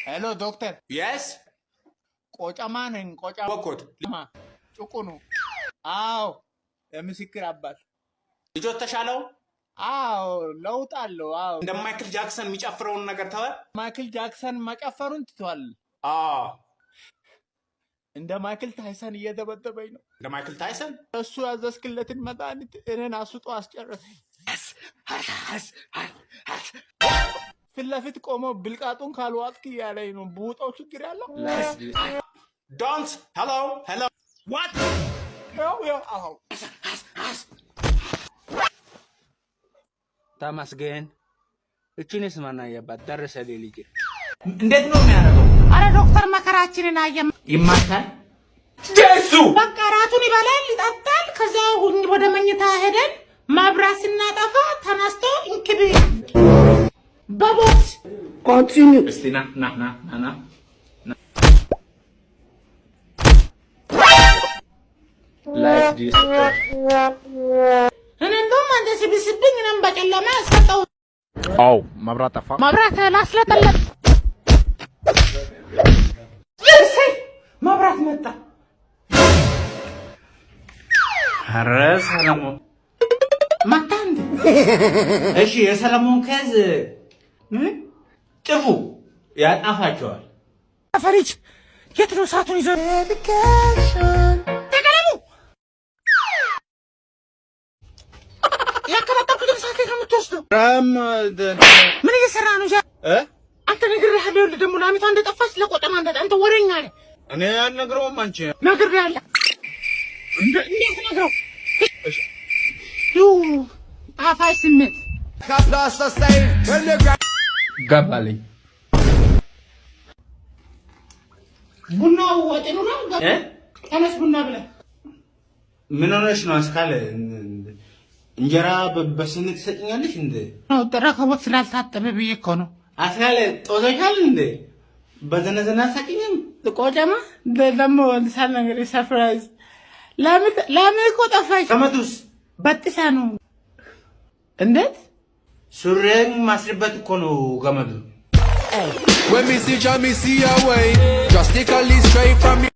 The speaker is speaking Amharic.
ሄሎ ዶክተር። የስ ቆጨማ ነኝ። ቆጨማ ወኮት ጭቁኑ። አዎ የምስክር አባት ልጆት ተሻለው? አዎ ለውጥ አለው። አዎ እንደ ማይክል ጃክሰን የሚጨፍረውን ነገር ተወ። ማይክል ጃክሰን መጨፈሩን ትቷል። እንደ ማይክል ታይሰን እየደበደበኝ ነው። እንደ ማይክል ታይሰን እሱ ያዘዝክለትን መድኃኒት እኔን አስጦ አስጨረሰኝ። ፊት ለፊት ቆሞ ብልቃጡን ካልዋጥክ እያለኝ ነው። ቡጣው ችግር ያለው ዶንት ሄሎ ሄሎ ዋት ተመስገን። እቺንስ ማን አያባት? ደረሰ ልጅ እንዴት ነው የሚያደርገው? አረ ዶክተር መከራችንን አየም ይማታል። ጀሱ በቃ ራቱን ይበላል ይጠጣል። ከዛ ወደ መኝታ ሄደን መብራት ስናጠፋ ተነስቶ እንክብ በቦክስ ኮንቲኒው እስቲ ና ላይክ ዲስ እኔ እንደውም አንተ ሲብስብኝ እኔም በጨለማ ሰጠው። አው መብራት ጠፋ። መብራት ላስለጠለት መብራት መጣ። ኧረ ሰለሞን መጣ እንዴ? እሺ የሰለሞን ከዝ ጥፉ ያጣፋቸዋል። ፈሪጅ የት ነው ሰዓቱን ይዘው ተቀለሙ ያከራጠብኩትን ሰዓት ነው የምትወስደው። ምን እየሰራ ነው? አንተ ነግሬሃለሁ። ይኸውልህ ደግሞ ላሚቷ እንደጠፋች ለቆጠማ አንተ ወሬኛ ነህ። እኔ አልነግረውም። አንቺ ነግሬሃለሁ። እንዴት ነግረው? አፋይ ስሜት ገባልኝ። ቡናው ወጥኑ ነው። ተነስ ቡና ብለህ ምን ሆነሽ ነው? አስካለ እንጀራ በስኒ ትሰጭኛለሽ እንዴ? ነው ተረከቦት ስላልታጠበ ብዬ እኮ ነው። አስካለ ጦዘሻል እንዴ? በዘነዘና ሰጭኝም ቆጨማ ደግሞ ወንሳል ነገር ሰርፕራይዝ ለምን እኮ ጠፋሽ? ከመቱስ በጥሳ ነው። እንዴት ሱሬን ማስርበት እኮ ነው ገመዱ። When me see Jah, me see a way drastically straight from me.